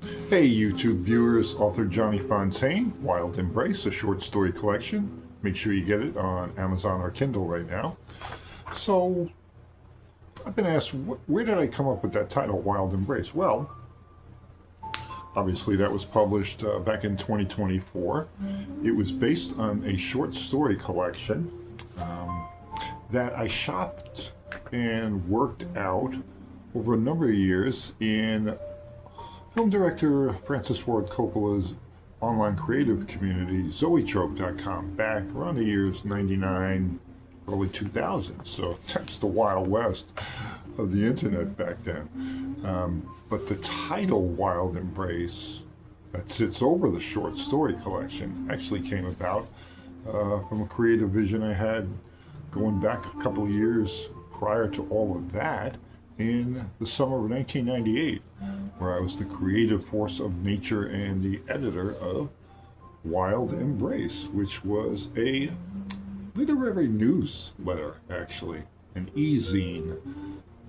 Hey YouTube viewers, author Johnny Fontaine, Wild Embrace, a short story collection. Make sure you get it on Amazon or Kindle right now. So, I've been asked, where did I come up with that title, Wild Embrace? Well, obviously that was published back in 2024. It was based on a short story collection that I shopped and worked out over a number of years in film director Francis Ford Coppola's online creative community, zoetrope.com, back around the years 99, early 2000. So that's the Wild West of the internet back then. But the title Wild Embrace that sits over the short story collection actually came about from a creative vision I had going back a couple of years prior to all of that, in the summer of 1998, where I was the creative force of nature and the editor of Wild Embrace, which was a literary newsletter, actually, an e-zine,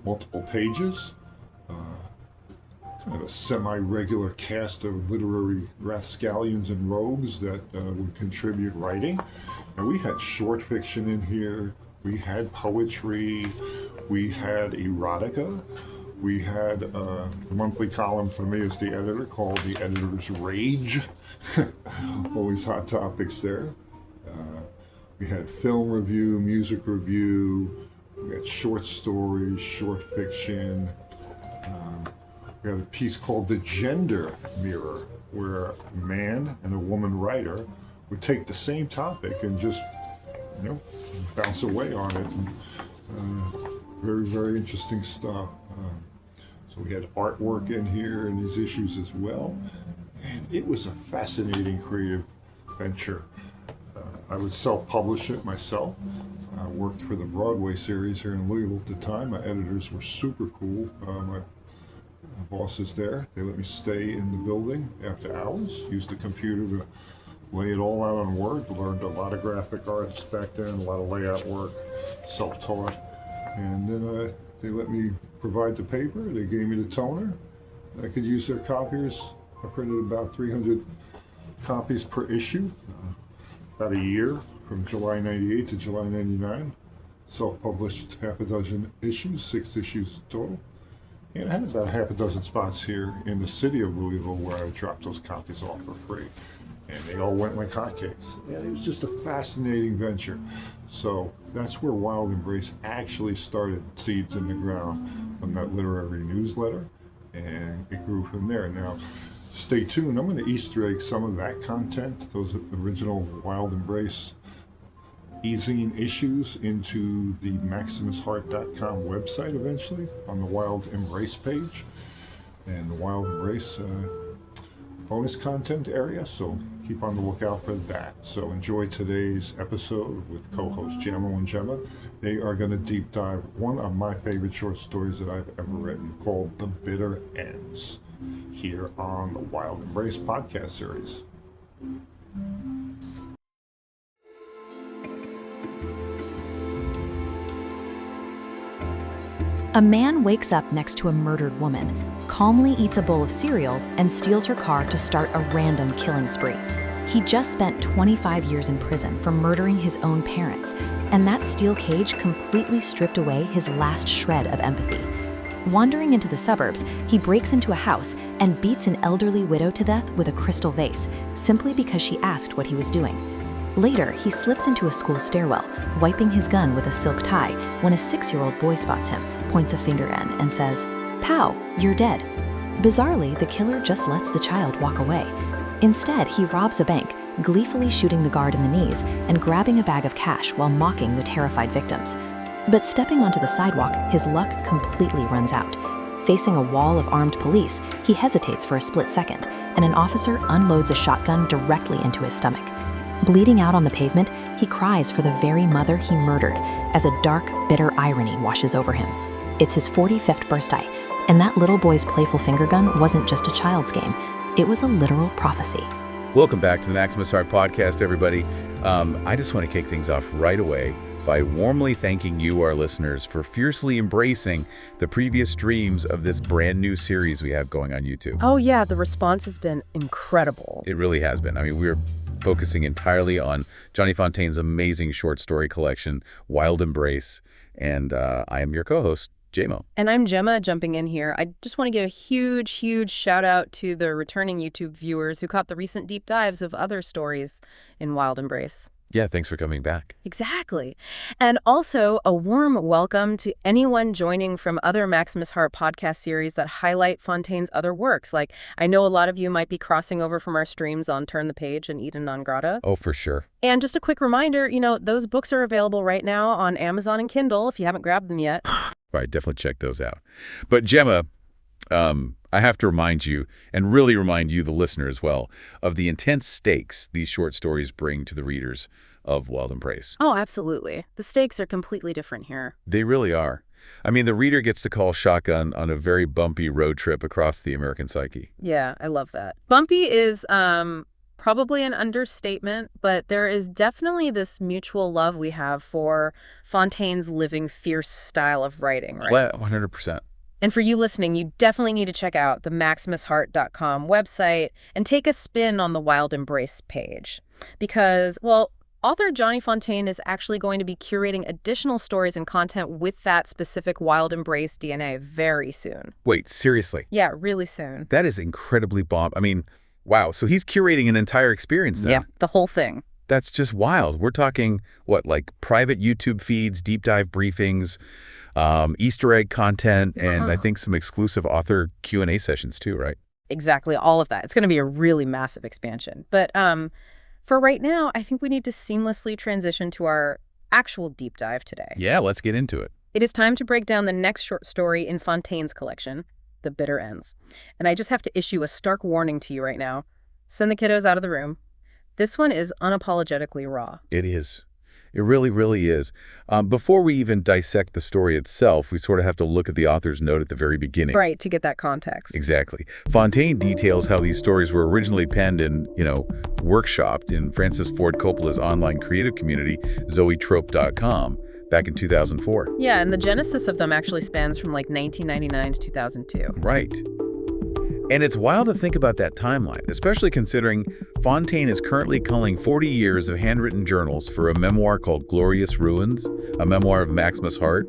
multiple pages, kind of a semi-regular cast of literary rascallions and rogues that would contribute writing. And we had short fiction in here, we had poetry, we had erotica, we had a monthly column for me as the editor called The Editor's Rage. Always hot topics there. We had film review, music review, we had short stories, short fiction. We had a piece called The Gender Mirror, where a man and a woman writer would take the same topic and just, bounce away on it. And, very, very interesting stuff. So we had artwork in here and these issues as well. And it was a fascinating creative venture. I would self-publish it myself. I worked for the Broadway series here in Louisville at the time. My editors were super cool. My bosses there, they let me stay in the building after hours, use the computer to lay it all out on Word. Learned a lot of graphic arts back then, a lot of layout work, self-taught. And then they let me provide the paper. They gave me the toner. I could use their copiers. I printed about 300 copies per issue, about a year, from July 98 to July 99. Self-published half a dozen issues, 6 issues total. And I had about half a dozen spots here in the city of Louisville where I dropped those copies off for free. And they all went like hotcakes. And it was just a fascinating venture. So that's where Wild Embrace actually started seeds in the ground from that literary newsletter. And it grew from there. Now, stay tuned. I'm going to Easter egg some of that content, those original Wild Embrace e-zine issues, into the MaximusHeart.com website eventually on the Wild Embrace page and the Wild Embrace bonus content area, so keep on the lookout for that. So enjoy today's episode with co-hosts Jamo and Gemma. They are going to deep dive one of my favorite short stories that I've ever written, called The Bitter Ends, here on the Wild Embrace podcast series. A man wakes up next to a murdered woman, calmly eats a bowl of cereal, and steals her car to start a random killing spree. He just spent 25 years in prison for murdering his own parents, and that steel cage completely stripped away his last shred of empathy. Wandering into the suburbs, he breaks into a house and beats an elderly widow to death with a crystal vase, simply because she asked what he was doing. Later, he slips into a school stairwell, wiping his gun with a silk tie, when a 6-year-old boy spots him, points a finger in, and says, "Pow, you're dead." Bizarrely, the killer just lets the child walk away. Instead, he robs a bank, gleefully shooting the guard in the knees and grabbing a bag of cash while mocking the terrified victims. But stepping onto the sidewalk, his luck completely runs out. Facing a wall of armed police, he hesitates for a split second, and an officer unloads a shotgun directly into his stomach. Bleeding out on the pavement, he cries for the very mother he murdered as a dark, bitter irony washes over him. It's his 45th birthday, and that little boy's playful finger gun wasn't just a child's game. It was a literal prophecy. Welcome back to the Maximus Heart Podcast, everybody. I just want to kick things off right away by warmly thanking you, our listeners, for fiercely embracing the previous streams of this brand new series we have going on YouTube. Oh yeah, the response has been incredible. It really has been. I mean, we're focusing entirely on Johnny Fontaine's amazing short story collection, Wild Embrace, and I am your co-host, Jamo. And I'm Gemma, jumping in here. I just want to give a huge shout out to the returning YouTube viewers who caught the recent deep dives of other stories in Wild Embrace. Yeah, thanks for coming back. Exactly. And also a warm welcome to anyone joining from other Maximus Heart podcast series that highlight Fontaine's other works. Like, I know a lot of you might be crossing over from our streams on Turn the Page and Eden Non Grata. Oh, for sure. And just a quick reminder, those books are available right now on Amazon and Kindle if you haven't grabbed them yet. Right, definitely check those out. But Gemma, I have to remind you, and really remind you, the listener as well, of the intense stakes these short stories bring to the readers of Wild Embrace. Oh, absolutely. The stakes are completely different here. They really are. I mean, the reader gets to call shotgun on a very bumpy road trip across the American psyche. Yeah, I love that. Bumpy is probably an understatement, but there is definitely this mutual love we have for Fontaine's living fierce style of writing, right? 100%. And for you listening, you definitely need to check out the maximusheart.com website and take a spin on the Wild Embrace page. Because, well, author Johnny Fontaine is actually going to be curating additional stories and content with that specific Wild Embrace DNA very soon. Wait, seriously? Yeah, really soon. That is incredibly bomb. I mean, wow. So he's curating an entire experience then? Yeah, the whole thing. That's just wild. We're talking, what, like private YouTube feeds, deep dive briefings, Easter egg content, and I think some exclusive author Q&A sessions too, right? Exactly, all of that. It's going to be a really massive expansion. But for right now, I think we need to seamlessly transition to our actual deep dive today. Yeah, let's get into it. It is time to break down the next short story in Fontaine's collection, The Bitter Ends. And I just have to issue a stark warning to you right now. Send the kiddos out of the room. This one is unapologetically raw. It is. It really, really is. Before we even dissect the story itself, we sort of have to look at the author's note at the very beginning. Right, to get that context. Exactly. Fontaine details how these stories were originally penned and, workshopped in Francis Ford Coppola's online creative community, zoetrope.com, back in 2004. Yeah, and the genesis of them actually spans from like 1999 to 2002. Right. And it's wild to think about that timeline, especially considering Fontaine is currently culling 40 years of handwritten journals for a memoir called Glorious Ruins, a memoir of Maximus Heart,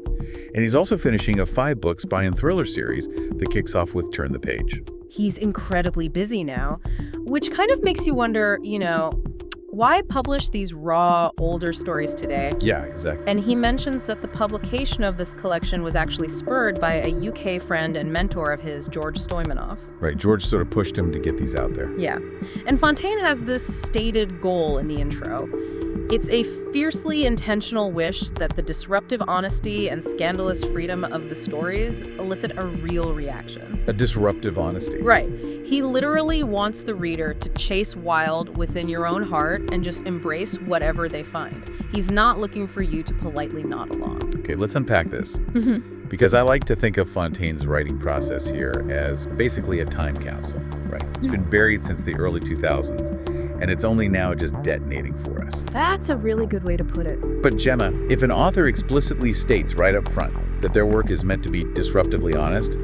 and he's also finishing a 5-book spy and thriller series that kicks off with Turn the Page. He's incredibly busy now, which kind of makes you wonder, why publish these raw, older stories today? Yeah, exactly. And he mentions that the publication of this collection was actually spurred by a UK friend and mentor of his, George Stoimanoff. Right, George sort of pushed him to get these out there. Yeah. And Fontaine has this stated goal in the intro. It's a fiercely intentional wish that the disruptive honesty and scandalous freedom of the stories elicit a real reaction. A disruptive honesty. Right. He literally wants the reader to chase wild within your own heart and just embrace whatever they find. He's not looking for you to politely nod along. Okay, let's unpack this. Because I like to think of Fontaine's writing process here as basically a time capsule, right? It's been buried since the early 2000s, and it's only now just detonating for us. That's a really good way to put it. But Gemma, if an author explicitly states right up front that their work is meant to be disruptively honest,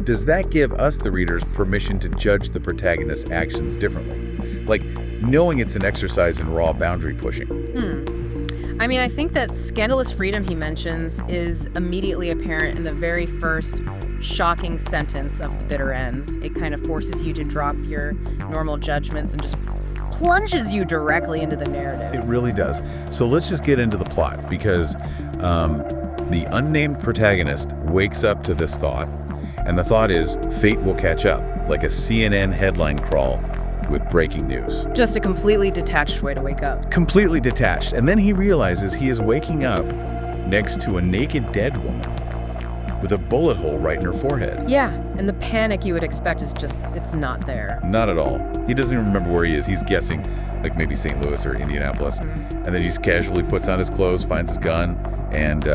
does that give us, the readers, permission to judge the protagonist's actions differently? Like, knowing it's an exercise in raw boundary pushing. I mean, I think that scandalous freedom he mentions is immediately apparent in the very first shocking sentence of The Bitter Ends. It kind of forces you to drop your normal judgments and just plunges you directly into the narrative. It really does. So let's just get into the plot, because the unnamed protagonist wakes up to this thought, and the thought is fate will catch up, like a CNN headline crawl with breaking news. Just a completely detached way to wake up. Completely detached. And then he realizes he is waking up next to a naked dead woman with a bullet hole right in her forehead. Yeah, and the panic you would expect is just, it's not there. Not at all. He doesn't even remember where he is. He's guessing, like maybe St. Louis or Indianapolis. And then he just casually puts on his clothes, finds his gun, and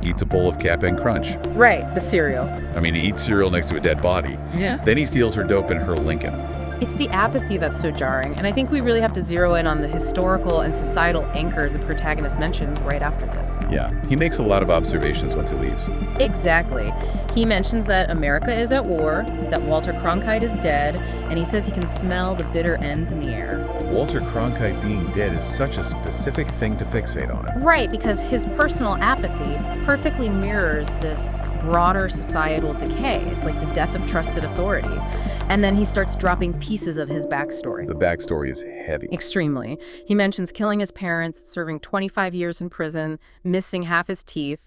eats a bowl of Cap'n Crunch. Right, the cereal. I mean, he eats cereal next to a dead body. Yeah. Then he steals her dope and her Lincoln. It's the apathy that's so jarring, and I think we really have to zero in on the historical and societal anchors the protagonist mentions right after this. Yeah, he makes a lot of observations once he leaves. Exactly. He mentions that America is at war, that Walter Cronkite is dead, and he says he can smell the bitter ends in the air. Walter Cronkite being dead is such a specific thing to fixate on. Right, because his personal apathy perfectly mirrors this broader societal decay. It's like the death of trusted authority. And then he starts dropping pieces of his backstory. The backstory is heavy. Extremely. He mentions killing his parents, serving 25 years in prison, missing half his teeth,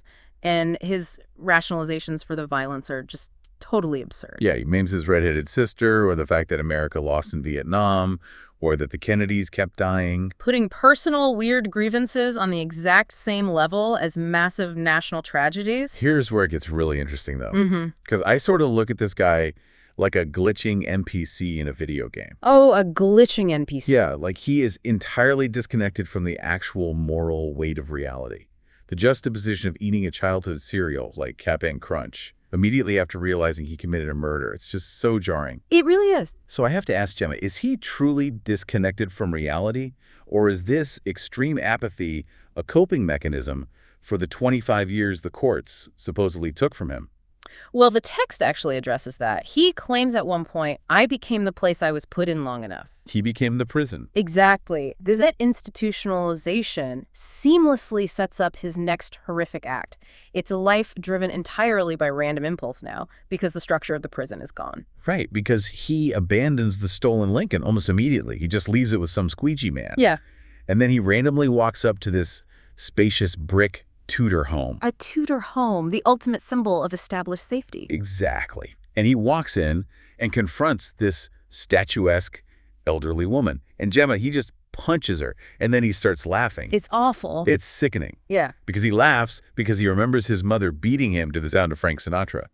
and his rationalizations for the violence are just totally absurd. Yeah, he names his redheaded sister, or the fact that America lost in Vietnam, or that the Kennedys kept dying. Putting personal weird grievances on the exact same level as massive national tragedies. Here's where it gets really interesting, though. Because I sort of look at this guy like a glitching NPC in a video game. Oh, a glitching NPC. Yeah, like he is entirely disconnected from the actual moral weight of reality. The juxtaposition of eating a childhood cereal like Cap'n Crunch immediately after realizing he committed a murder. It's just so jarring. It really is. So I have to ask Gemma, is he truly disconnected from reality? Or is this extreme apathy a coping mechanism for the 25 years the courts supposedly took from him? Well, the text actually addresses that. He claims at one point, I became the place I was put in long enough. He became the prison. Exactly. That institutionalization seamlessly sets up his next horrific act. It's a life driven entirely by random impulse now, because the structure of the prison is gone. Right, because he abandons the stolen Lincoln almost immediately. He just leaves it with some squeegee man. Yeah. And then he randomly walks up to this spacious brick Tudor home. A Tudor home, the ultimate symbol of established safety. Exactly. And he walks in and confronts this statuesque elderly woman. And Gemma, he just punches her, and then he starts laughing. It's awful. It's sickening. Yeah. Because he laughs because he remembers his mother beating him to the sound of Frank Sinatra.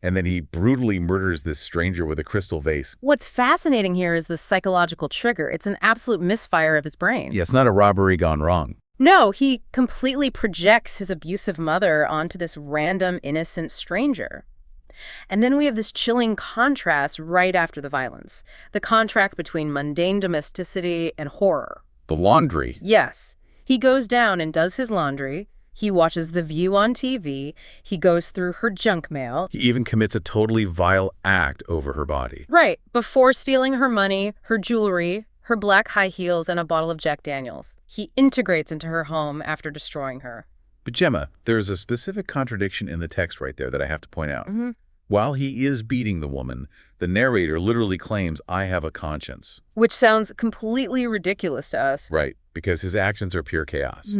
And then he brutally murders this stranger with a crystal vase. What's fascinating here is the psychological trigger. It's an absolute misfire of his brain. Yeah, it's not a robbery gone wrong. No, he completely projects his abusive mother onto this random, innocent stranger. And then we have this chilling contrast right after the violence. The contrast between mundane domesticity and horror. The laundry. Yes. He goes down and does his laundry. He watches The View on TV. He goes through her junk mail. He even commits a totally vile act over her body. Right. Before stealing her money, her jewelry, her black high heels, and a bottle of Jack Daniels. He integrates into her home after destroying her. But Gemma, there's a specific contradiction in the text right there that I have to point out. While he is beating the woman, the narrator literally claims, I have a conscience. Which sounds completely ridiculous to us. Right, because his actions are pure chaos.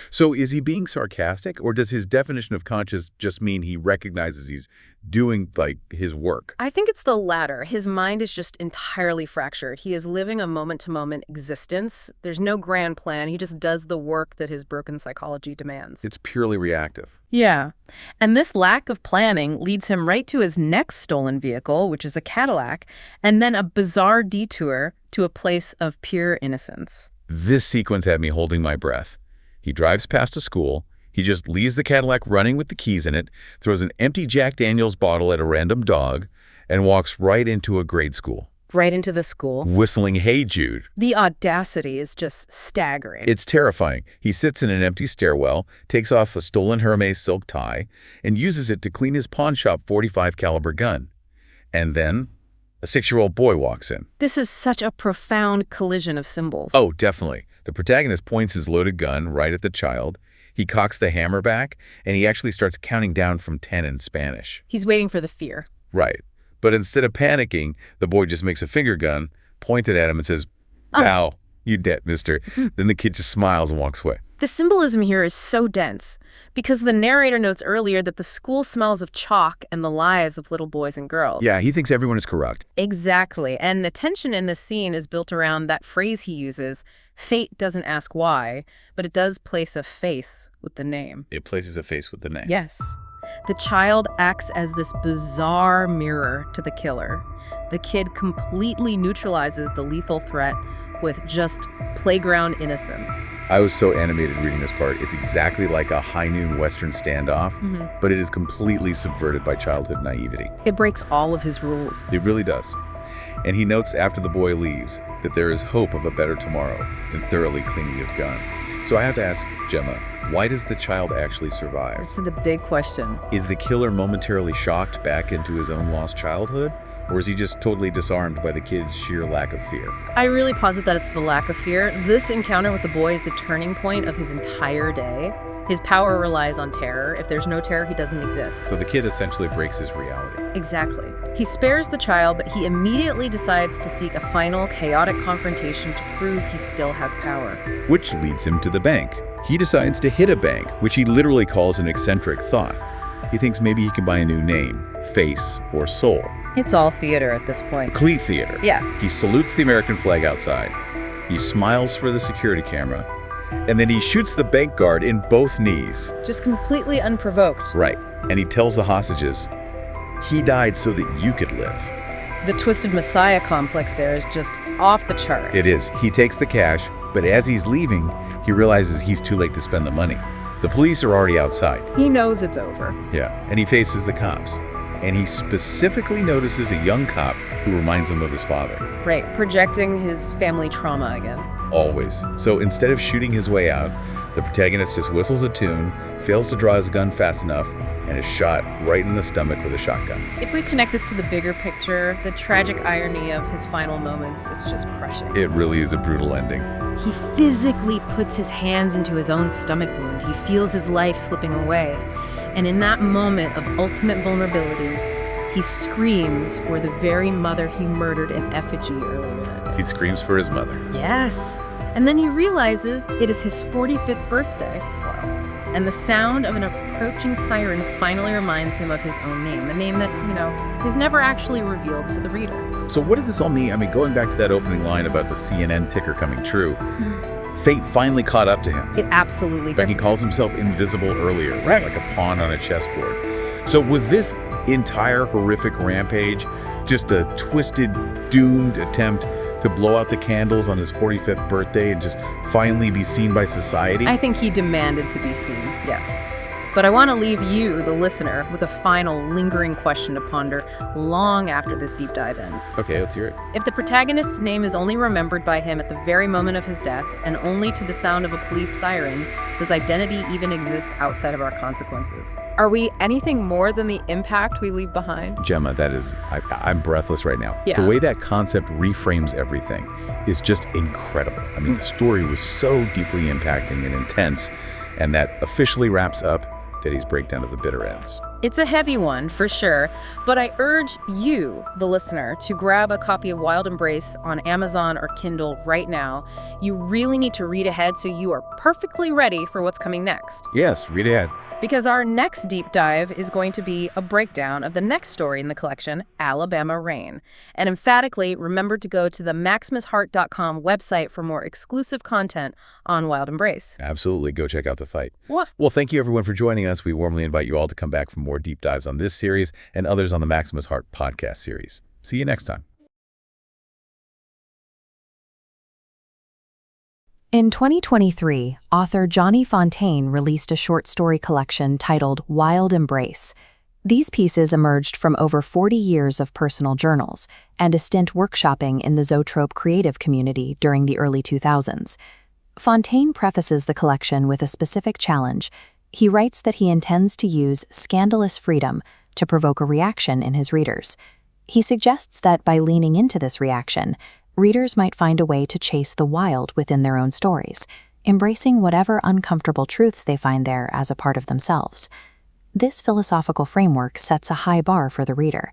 So is he being sarcastic, or does his definition of conscience just mean he recognizes he's doing, like, his work? I think it's the latter. His mind is just entirely fractured. He is living a moment-to-moment existence. There's no grand plan. He just does the work that his broken psychology demands. It's purely reactive. Yeah. And this lack of planning leads him right to his next stolen vehicle, which is a Cadillac, and then a bizarre detour to a place of pure innocence. This sequence had me holding my breath. He drives past a school. He just leaves the Cadillac running with the keys in it, throws an empty Jack Daniels bottle at a random dog, and walks right into a grade school. Right into the school. Whistling Hey Jude. The audacity is just staggering. It's terrifying. He sits in an empty stairwell, takes off a stolen Hermes silk tie, and uses it to clean his pawn shop .45 caliber gun. And then a 6-year-old boy walks in. This is such a profound collision of symbols. Oh, definitely. The protagonist points his loaded gun right at the child. He cocks the hammer back, and he actually starts counting down from 10 in Spanish. He's waiting for the fear. Right. But instead of panicking, the boy just makes a finger gun, pointed at him, and says, "Ow, you dead, mister." Then the kid just smiles and walks away. The symbolism here is so dense because the narrator notes earlier that the school smells of chalk and the lives of little boys and girls. Yeah, he thinks everyone is corrupt. Exactly. And the tension in this scene is built around that phrase he uses, fate doesn't ask why, but it does place a face with the name. It places a face with the name. Yes. The child acts as this bizarre mirror to the killer. The kid completely neutralizes the lethal threat with just playground innocence. I was so animated reading this part. It's exactly like a high noon Western standoff, but it is completely subverted by childhood naivety. It breaks all of his rules. It really does. And he notes after the boy leaves that there is hope of a better tomorrow in thoroughly cleaning his gun. So I have to ask, Gemma, why does the child actually survive? This is the big question. Is the killer momentarily shocked back into his own lost childhood? Or is he just totally disarmed by the kid's sheer lack of fear? I really posit that it's the lack of fear. This encounter with the boy is the turning point of his entire day. His power relies on terror. If there's no terror, he doesn't exist. So the kid essentially breaks his reality. Exactly. He spares the child, but he immediately decides to seek a final, chaotic confrontation to prove he still has power. Which leads him to the bank. He decides to hit a bank, which he literally calls an eccentric thought. He thinks maybe he can buy a new name, face, or soul. It's all theater at this point. Complete theater. Yeah. He salutes the American flag outside. He smiles for the security camera. And then he shoots the bank guard in both knees. Just completely unprovoked. Right. And he tells the hostages, he died so that you could live. The twisted messiah complex there is just off the chart. It is. He takes the cash, but as he's leaving, he realizes he's too late to spend the money. The police are already outside. He knows it's over. Yeah. And he faces the cops. And he specifically notices a young cop who reminds him of his father. Right, projecting his family trauma again. Always. So instead of shooting his way out, the protagonist just whistles a tune, fails to draw his gun fast enough, and is shot right in the stomach with a shotgun. If we connect this to the bigger picture, the tragic irony of his final moments is just crushing. It really is a brutal ending. He physically puts his hands into his own stomach wound. He feels his life slipping away. And in that moment of ultimate vulnerability, he screams for the very mother he murdered in effigy earlier that day. He screams for his mother. Yes. And then he realizes it is his 45th birthday. Wow. And the sound of an approaching siren finally reminds him of his own name, a name that, is never actually revealed to the reader. So what does this all mean? I mean, going back to that opening line about the CNN ticker coming true, fate finally caught up to him. It absolutely But he did. calls himself invisible earlier, right? Like a pawn on a chessboard. So was this entire horrific rampage just a twisted, doomed attempt to blow out the candles on his 45th birthday and just finally be seen by society? I think he demanded to be seen, yes. But I want to leave you, the listener, with a final lingering question to ponder long after this deep dive ends. Okay, let's hear it. If the protagonist's name is only remembered by him at the very moment of his death, and only to the sound of a police siren, does identity even exist outside of our consequences? Are we anything more than the impact we leave behind? Gemma, that is, I'm breathless right now. Yeah. The way that concept reframes everything is just incredible. I mean, the story was so deeply impacting and intense, and that officially wraps up Daddy's breakdown of the bitter ends. It's a heavy one, for sure, but I urge you, the listener, to grab a copy of Wild Embrace on Amazon or Kindle right now. You really need to read ahead so you are perfectly ready for what's coming next. Yes, read ahead. Because our next deep dive is going to be a breakdown of the next story in the collection, Alabama Rain. And emphatically, remember to go to the MaximusHeart.com website for more exclusive content on Wild Embrace. Absolutely, go check out the fight. What? Well, thank you everyone for joining us. We warmly invite you all to come back for more deep dives on this series and others on the Maximus Heart Podcast series. See you next time. In 2023, author Johnny Fontaine released a short story collection titled Wild Embrace. These pieces emerged from over 40 years of personal journals and a stint workshopping in the zoetrope creative community during the early 2000s. Fontaine prefaces the collection with a specific challenge. He writes that he intends to use scandalous freedom to provoke a reaction in his readers. He suggests that by leaning into this reaction, readers might find a way to chase the wild within their own stories, embracing whatever uncomfortable truths they find there as a part of themselves. This philosophical framework sets a high bar for the reader.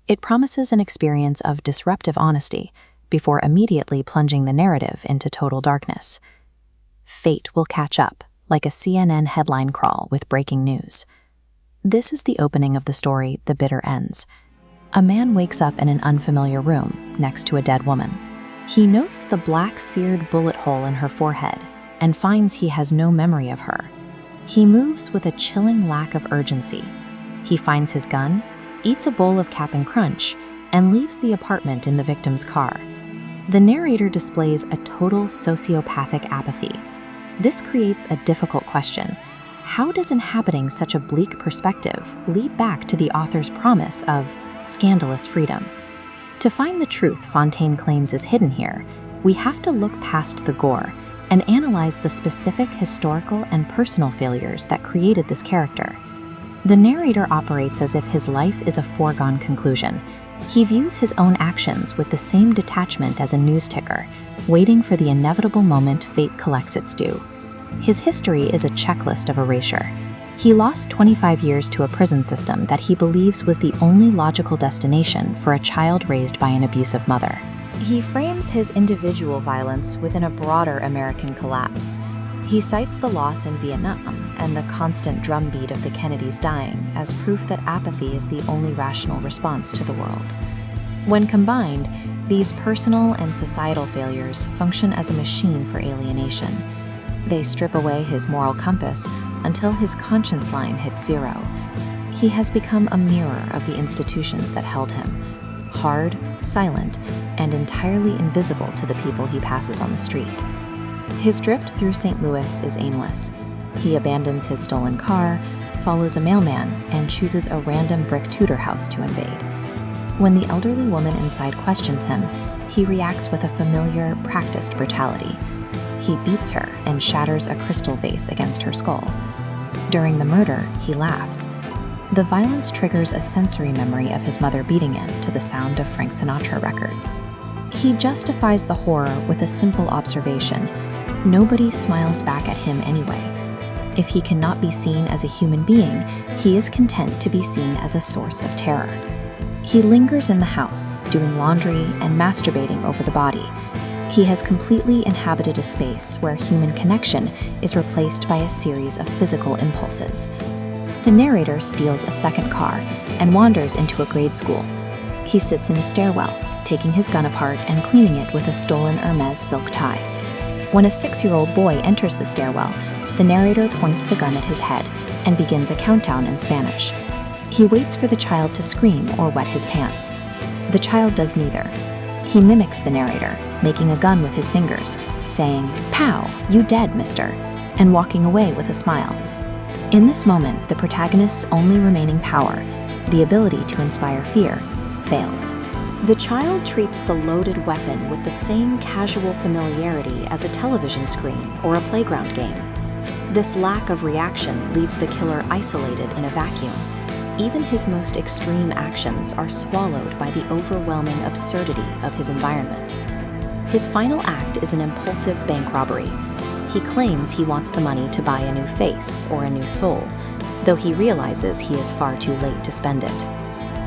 It promises an experience of disruptive honesty before immediately plunging the narrative into total darkness. Fate will catch up, like a CNN headline crawl with breaking news. This is the opening of the story The Bitter Ends. A man wakes up in an unfamiliar room next to a dead woman. He notes the black seared bullet hole in her forehead and finds he has no memory of her. He moves with a chilling lack of urgency. He finds his gun, eats a bowl of Cap'n Crunch, and leaves the apartment in the victim's car. The narrator displays a total sociopathic apathy. This creates a difficult question. How does inhabiting such a bleak perspective lead back to the author's promise of scandalous freedom? To find the truth Fontaine claims is hidden here, we have to look past the gore and analyze the specific historical and personal failures that created this character. The narrator operates as if his life is a foregone conclusion. He views his own actions with the same detachment as a news ticker, waiting for the inevitable moment fate collects its due. His history is a checklist of erasure. He lost 25 years to a prison system that he believes was the only logical destination for a child raised by an abusive mother. He frames his individual violence within a broader American collapse. He cites the loss in Vietnam and the constant drumbeat of the Kennedys dying as proof that apathy is the only rational response to the world. When combined, these personal and societal failures function as a machine for alienation. They strip away his moral compass until his conscience line hits zero. He has become a mirror of the institutions that held him, hard, silent, and entirely invisible to the people he passes on the street. His drift through St. Louis is aimless. He abandons his stolen car, follows a mailman, and chooses a random brick Tudor house to invade. When the elderly woman inside questions him, he reacts with a familiar, practiced brutality. He beats her and shatters a crystal vase against her skull. During the murder, he laughs. The violence triggers a sensory memory of his mother beating him to the sound of Frank Sinatra records. He justifies the horror with a simple observation: nobody smiles back at him anyway. If he cannot be seen as a human being, he is content to be seen as a source of terror. He lingers in the house, doing laundry and masturbating over the body. He has completely inhabited a space where human connection is replaced by a series of physical impulses. The narrator steals a second car and wanders into a grade school. He sits in a stairwell, taking his gun apart and cleaning it with a stolen Hermes silk tie. When a 6-year-old boy enters the stairwell, the narrator points the gun at his head and begins a countdown in Spanish. He waits for the child to scream or wet his pants. The child does neither. He mimics the narrator, making a gun with his fingers, saying, "Pow, you dead, mister," and walking away with a smile. In this moment, the protagonist's only remaining power, the ability to inspire fear, fails. The child treats the loaded weapon with the same casual familiarity as a television screen or a playground game. This lack of reaction leaves the killer isolated in a vacuum. Even his most extreme actions are swallowed by the overwhelming absurdity of his environment. His final act is an impulsive bank robbery. He claims he wants the money to buy a new face or a new soul, though he realizes he is far too late to spend it.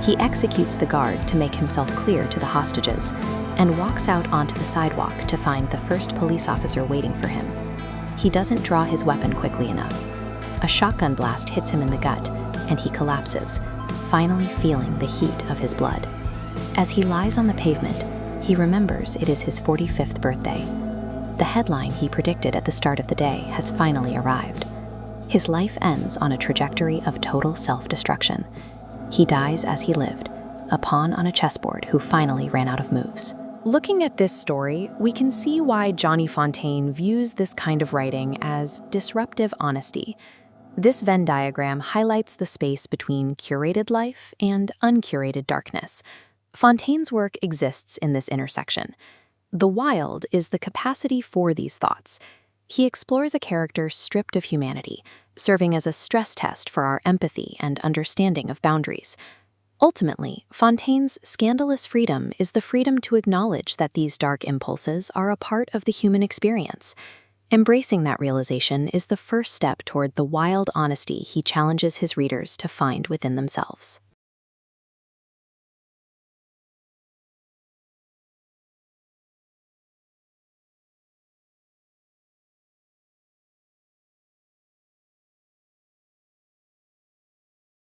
He executes the guard to make himself clear to the hostages and walks out onto the sidewalk to find the first police officer waiting for him. He doesn't draw his weapon quickly enough. A shotgun blast hits him in the gut, and he collapses, finally feeling the heat of his blood. As he lies on the pavement, he remembers it is his 45th birthday. The headline he predicted at the start of the day has finally arrived. His life ends on a trajectory of total self-destruction. He dies as he lived, a pawn on a chessboard who finally ran out of moves. Looking at this story, we can see why Johnny Fontaine views this kind of writing as disruptive honesty. This Venn diagram highlights the space between curated life and uncurated darkness. Fontaine's work exists in this intersection. The wild is the capacity for these thoughts. He explores a character stripped of humanity, serving as a stress test for our empathy and understanding of boundaries. Ultimately, Fontaine's scandalous freedom is the freedom to acknowledge that these dark impulses are a part of the human experience. Embracing that realization is the first step toward the wild honesty he challenges his readers to find within themselves.